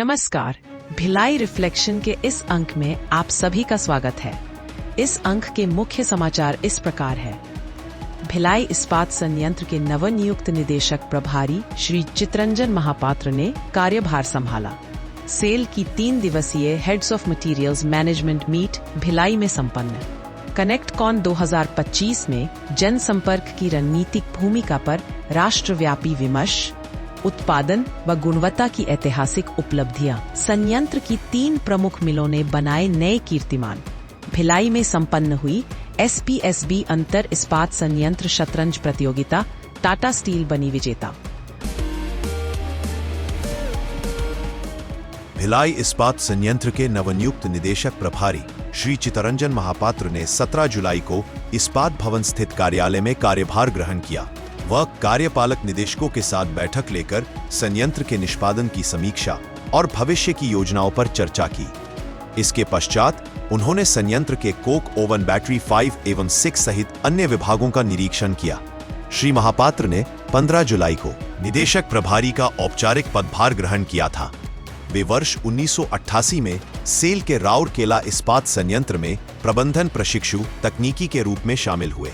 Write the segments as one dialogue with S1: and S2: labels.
S1: नमस्कार, भिलाई रिफ्लेक्शन के इस अंक में आप सभी का स्वागत है। इस अंक के मुख्य समाचार इस प्रकार है। भिलाई इस्पात संयंत्र के नवनियुक्त निदेशक प्रभारी श्री चितरंजन महापात्र ने कार्यभार संभाला। सेल की 3 दिवसीय heads of materials management meet Bhilai में संपन्न। कनेक्ट कॉन 2025 में जनसंपर्क की रणनीतिक भूमिका पर राष्ट्रव्यापी विमर्श, उत्पादन व गुणवत्ता की ऐतिहासिक उपलब्धियां। संयंत्र की 3 प्रमुख मिलों ने बनाए नए कीर्तिमान। भिलाई में संपन्न हुई SPSB अंतर इस्पात संयंत्र शतरंज प्रतियोगिता, टाटा स्टील बनी विजेता।
S2: भिलाई इस्पात संयंत्र के नवनियुक्त निदेशक प्रभारी श्री चितरंजन महापात्र ने 17 जुलाई को इस्पात भवन स्थित कार्यालय में कार्यभार ग्रहण किया। वह कार्यपालक निदेशकों के साथ बैठक लेकर संयंत्र के निष्पादन की समीक्षा और भविष्य की योजनाओं पर चर्चा की। इसके पश्चात उन्होंने संयंत्र के कोक ओवन बैटरी 5 एवं 6 सहित अन्य विभागों का निरीक्षण किया। श्री महापात्र ने 15 जुलाई को निदेशक प्रभारी का औपचारिक पदभार ग्रहण किया था। वे वर्ष 1988 में सेल के राउरकेला इस्पात संयंत्र में प्रबंधन प्रशिक्षु तकनीकी के रूप में शामिल हुए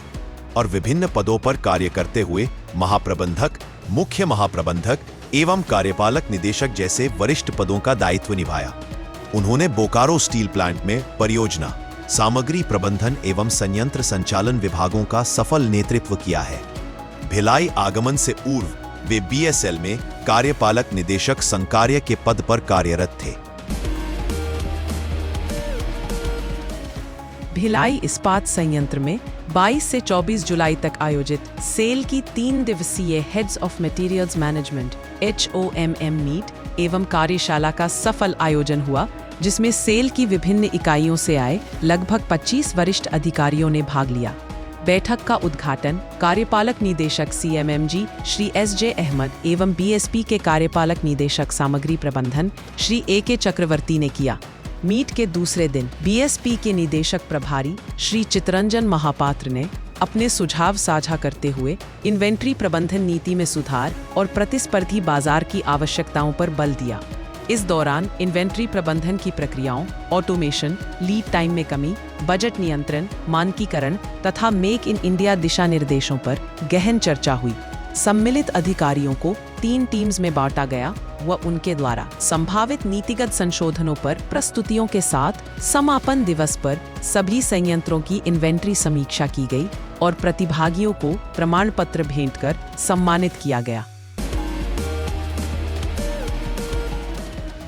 S2: और विभिन्न पदों पर कार्य करते हुए महाप्रबंधक, मुख्य महाप्रबंधक एवं कार्यपालक निदेशक जैसे वरिष्ठ पदों का दायित्व निभाया। उन्होंने बोकारो स्टील प्लांट में परियोजना, सामग्री प्रबंधन एवं संयंत्र संचालन विभागों का सफल नेतृत्व किया है। भिलाई आगमन से पूर्व वे BSL में कार्यपालक निदेशक संकार्य के पद पर कार्यरत थे।
S1: भिलाई इस्पात संयंत्र में 22 से 24 जुलाई तक आयोजित सेल की 3 दिवसीय heads of materials management HOMM meet एवं कार्यशाला का सफल आयोजन हुआ, जिसमें सेल की विभिन्न इकाइयों से आए लगभग 25 वरिष्ठ अधिकारियों ने भाग लिया। बैठक का उद्घाटन कार्यपालक निदेशक CMMG श्री SJ अहमद एवं BSP के कार्यपालक निदेशक सामग्री प्रबंधन श्री AK चक्रवर्ती ने किया। मीट के दूसरे दिन BSP के निदेशक प्रभारी श्री चितरंजन महापात्र ने अपने सुझाव साझा करते हुए इन्वेंट्री प्रबंधन नीति में सुधार और प्रतिस्पर्धी बाजार की आवश्यकताओं पर बल दिया। इस दौरान इन्वेंट्री प्रबंधन की प्रक्रियाओं, ऑटोमेशन, लीड टाइम में कमी, बजट नियंत्रण, मानकीकरण तथा मेक इन इंडिया दिशा निर्देशों पर गहन चर्चा हुई। सम्मिलित अधिकारियों को 3 टीम्स में बांटा गया व उनके द्वारा संभावित नीतिगत संशोधनों पर प्रस्तुतियों के साथ समापन दिवस पर सभी संयंत्रों की इन्वेंट्री समीक्षा की गई और प्रतिभागियों को प्रमाण पत्र भेंट कर सम्मानित किया गया।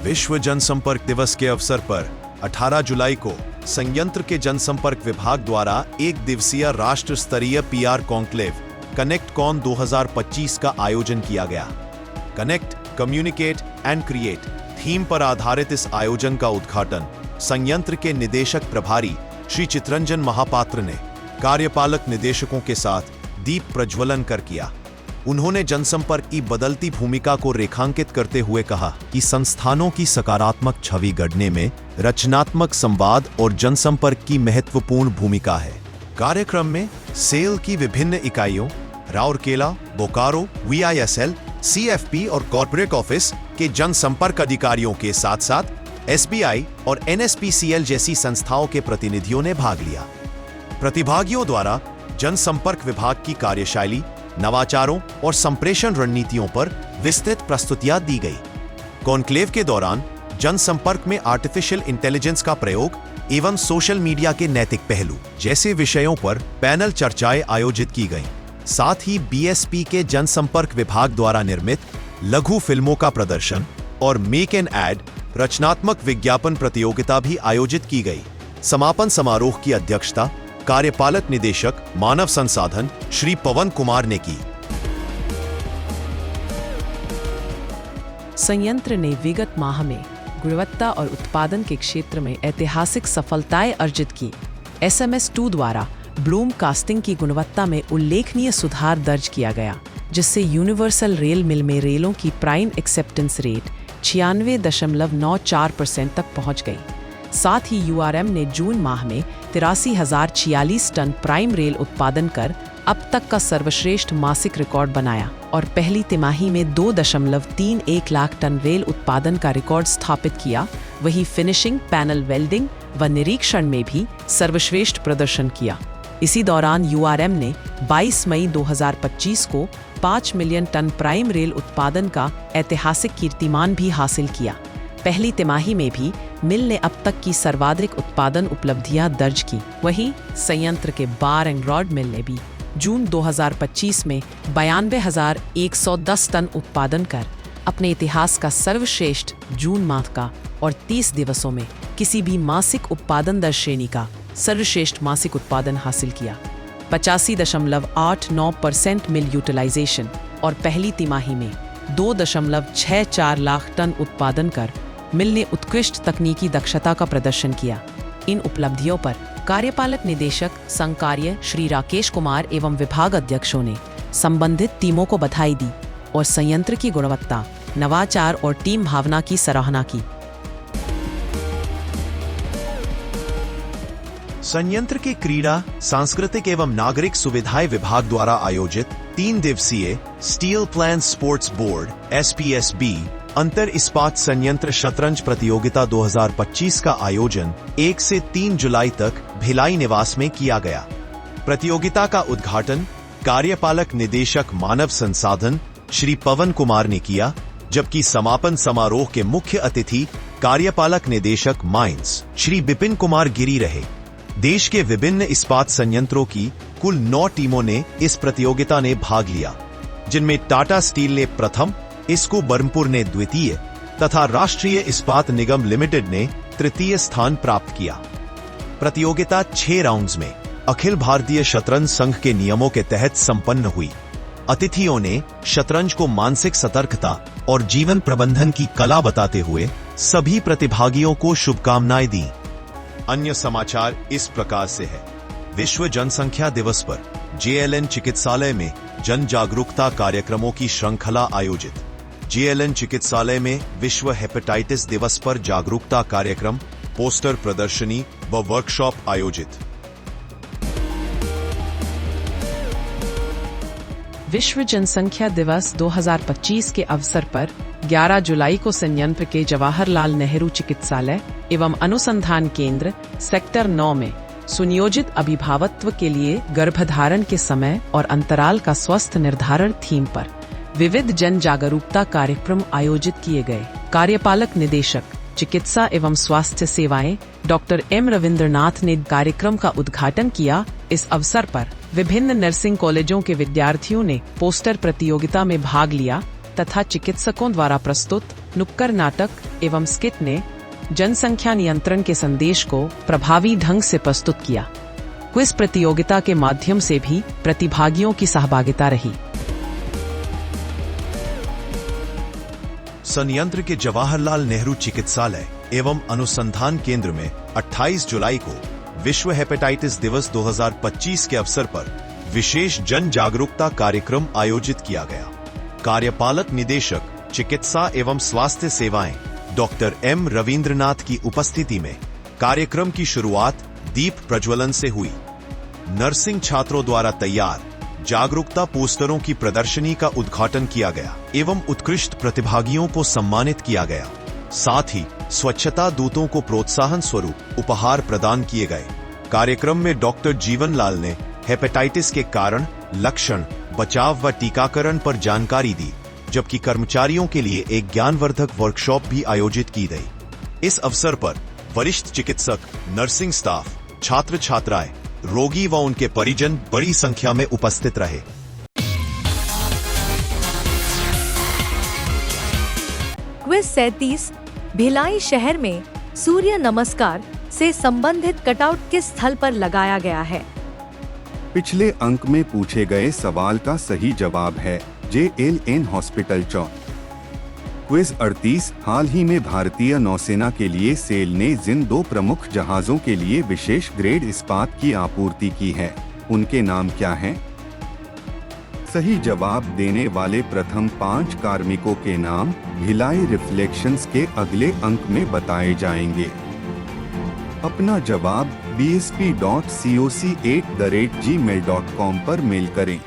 S2: विश्व जनसंपर्क दिवस के अवसर पर 18 जुलाई को संयंत्र के जनसंपर्क विभाग द्वारा 1 दिवसीय राष्ट्र स्तरीय PR कॉन्क्लेव कनेक्ट कॉन 2025 का आयोजन किया गया। Connect, communicate and create theme पर आधारित इस आयोजन का उद्घाटन संयंत्र के निदेशक प्रभारी श्री चितरंजन महापात्र ने कार्यपालक निदेशकों के साथ दीप प्रज्वलन कर किया। उन्होंने जनसंपर्क की बदलती भूमिका को रेखांकित करते हुए कहा कि संस्थानों की सकारात्मक छवि गढ़ने में रचनात्मक संवाद और जनसंपर्क की महत्वपूर्ण भूमिका है। कार्यक्रम में सेल की विभिन्न इकाइयों, राउरकेला, बोकारो, VISL, CFP और कॉर्पोरेट ऑफिस के जनसंपर्क अधिकारियों के साथ साथ SBI और NSPCL जैसी संस्थाओं के प्रतिनिधियों ने भाग लिया। प्रतिभागियों द्वारा जनसंपर्क विभाग की कार्यशैली, नवाचारों और संप्रेषण रणनीतियों पर विस्तृत प्रस्तुतियां दी गई। कॉन्क्लेव के दौरान जनसंपर्क में आर्टिफिशियल इंटेलिजेंस का प्रयोग एवं सोशल मीडिया के नैतिक पहलू जैसे विषयों पर पैनल चर्चाएं आयोजित की गईं। साथ ही BSP के जनसंपर्क विभाग द्वारा निर्मित लघु फिल्मों का प्रदर्शन और मेक एन एड रचनात्मक विज्ञापन प्रतियोगिता भी आयोजित की गई। समापन समारोह की अध्यक्षता कार्यपालक निदेशक मानव संसाधन श्री पवन कुमार ने की।
S1: संयंत्र ने विगत माह में गुणवत्ता और उत्पादन के क्षेत्र में ऐतिहासिक सफलताएं अर्जित की। SMS2 द्वारा ब्लूम कास्टिंग की गुणवत्ता में उल्लेखनीय सुधार दर्ज किया गया, जिससे यूनिवर्सल रेल मिल में रेलों की प्राइम एक्सेप्टेंस रेट 96.94% तक पहुंच गई। साथ ही URM ने जून माह में 83,046 टन प्राइम रेल उत्पादन कर अब तक का सर्वश्रेष्ठ मासिक रिकॉर्ड बनाया और पहली तिमाही में 2.31 लाख टन रेल उत्पादन का रिकॉर्ड स्थापित किया। वहीं फिनिशिंग, पैनल वेल्डिंग व निरीक्षण में भी सर्वश्रेष्ठ प्रदर्शन किया। इसी दौरान यूआरएम ने 22 मई 2025 को 5 मिलियन टन प्राइम रेल उत्पादन का ऐतिहासिक कीर्तिमान भी हासिल किया। पहली तिमाही में भी मिल ने अब तक की सर्वाधिक उत्पादन उपलब्धियां दर्ज की। वहीं संयंत्र के बार एंड रॉड मिल ने भी जून 2025 में 92,110 टन उत्पादन कर अपने इतिहास का सर्वश्रेष्ठ जून माह का और 30 दिवसों में किसी भी मासिक उत्पादन दर श्रेणी का सर्वश्रेष्ठ मासिक उत्पादन हासिल किया। 85.89% मिल यूटिलाइजेशन और पहली तिमाही में 2.64 लाख टन उत्पादन कर मिल ने उत्कृष्ट तकनीकी दक्षता का प्रदर्शन किया। इन उपलब्धियों पर कार्यपालक निदेशक संघ कार्य श्री राकेश कुमार एवं विभाग अध्यक्षों ने संबंधित टीमों को बधाई दी और संयंत्र की गुणवत्ता, नवाचार और टीम भावना की सराहना की।
S2: संयंत्र के क्रीड़ा, सांस्कृतिक एवं नागरिक सुविधाएं विभाग द्वारा आयोजित 3 दिवसीय steel plant sports board (SPSB) अंतर इस्पात संयंत्र शतरंज प्रतियोगिता 2025 का आयोजन 1 से 3 जुलाई तक भिलाई निवास में किया गया। प्रतियोगिता का उद्घाटन कार्यपालक निदेशक मानव संसाधन श्री पवन कुमार ने किया, जबकि समापन समारोह के मुख्य अतिथि कार्यपालक निदेशक माइंस श्री बिपिन कुमार गिरी रहे। देश के विभिन्न इस्पात संयंत्रों की कुल 9 टीमों ने इस प्रतियोगिता में भाग लिया, जिनमें टाटा स्टील ने प्रथम, इस्को बरमपुर ने द्वितीय तथा राष्ट्रीय इस्पात निगम लिमिटेड ने तृतीय स्थान प्राप्त किया। प्रतियोगिता 6 राउंड्स में अखिल भारतीय शतरंज संघ के नियमों के तहत संपन्न हुई। अतिथियों ने शतरंज को मानसिक सतर्कता और जीवन प्रबंधन की कला बताते हुए सभी प्रतिभागियों को शुभकामनाएं दी। अन्य समाचार इस प्रकार से है। विश्व जनसंख्या दिवस पर JLN चिकित्सालय में जन जागरूकता कार्यक्रमों की श्रृंखला आयोजित। JLN चिकित्सालय में विश्व हेपेटाइटिस दिवस पर जागरूकता कार्यक्रम, पोस्टर प्रदर्शनी व वर्कशॉप आयोजित।
S1: विश्व जनसंख्या दिवस 2025 के अवसर पर 11 जुलाई को संयंत्र के जवाहरलाल नेहरू चिकित्सालय एवं अनुसंधान केंद्र सेक्टर 9 में सुनियोजित अभिभावत्व के लिए गर्भधारण के समय और अंतराल का स्वस्थ निर्धारण थीम पर विविध जन जागरूकता कार्यक्रम आयोजित किए गए। कार्यपालक निदेशक चिकित्सा एवं स्वास्थ्य सेवाएं डॉक्टर M रविंद्रनाथ ने कार्यक्रम का उद्घाटन किया। इस अवसर पर विभिन्न नर्सिंग कॉलेजों के विद्यार्थियों ने पोस्टर प्रतियोगिता में भाग लिया तथा चिकित्सकों द्वारा प्रस्तुत नुक्कड़ नाटक एवं स्किट ने जनसंख्या नियंत्रण के संदेश को प्रभावी ढंग से प्रस्तुत किया। क्विज प्रतियोगिता के माध्यम से भी प्रतिभागियों की सहभागिता रही।
S2: संयंत्र के जवाहरलाल नेहरू चिकित्सालय एवं अनुसंधान केंद्र में 28 जुलाई को विश्व हेपेटाइटिस दिवस 2025 के अवसर पर विशेष जन जागरूकता कार्यक्रम आयोजित किया गया। कार्यपालक निदेशक चिकित्सा एवं स्वास्थ्य सेवाएं डॉक्टर M रविंद्रनाथ की उपस्थिति में कार्यक्रम की शुरुआत दीप प्रज्वलन से हुई। नर्सिंग छात्रों द्वारा तैयार जागरूकता पोस्टरों की प्रदर्शनी का उद्घाटन किया गया एवं उत्कृष्ट प्रतिभागियों को सम्मानित किया गया। साथ ही स्वच्छता दूतों को प्रोत्साहन स्वरूप उपहार प्रदान किए गए। कार्यक्रम में डॉक्टर जीवनलाल ने हेपेटाइटिस के कारण, लक्षण, बचाव व टीकाकरण पर जानकारी दी, जबकि कर्मचारियों के लिए एक ज्ञानवर्धक वर्कशॉप भी आयोजित की गई। इस अवसर पर वरिष्ठ चिकित्सक, नर्सिंग स्टाफ, छात्र छात्राएं, रोगी व उनके परिजन बड़ी संख्या में उपस्थित रहे।
S3: क्विज 37 भिलाई शहर में सूर्य नमस्कार से संबंधित कटआउट किस स्थल पर लगाया गया है?
S4: पिछले अंक में पूछे गए सवाल का सही जवाब है JLN हॉस्पिटल चौक। क्विज 38 हाल ही में भारतीय नौसेना के लिए सेल ने जिन 2 प्रमुख जहाजों के लिए विशेष ग्रेड इस्पात की आपूर्ति की है, उनके नाम क्या हैं? सही जवाब देने वाले प्रथम 5 कार्मिकों के नाम भिलाई रिफ्लेक्शंस के अगले अंक में बताए जाएंगे। अपना जवाब bsp.coc@gmail.com पर मेल करें।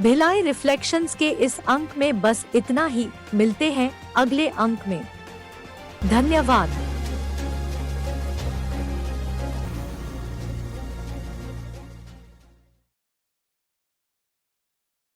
S3: भिलाई रिफ्लेक्शंस के इस अंक में बस इतना ही। मिलते हैं अगले अंक में। धन्यवाद।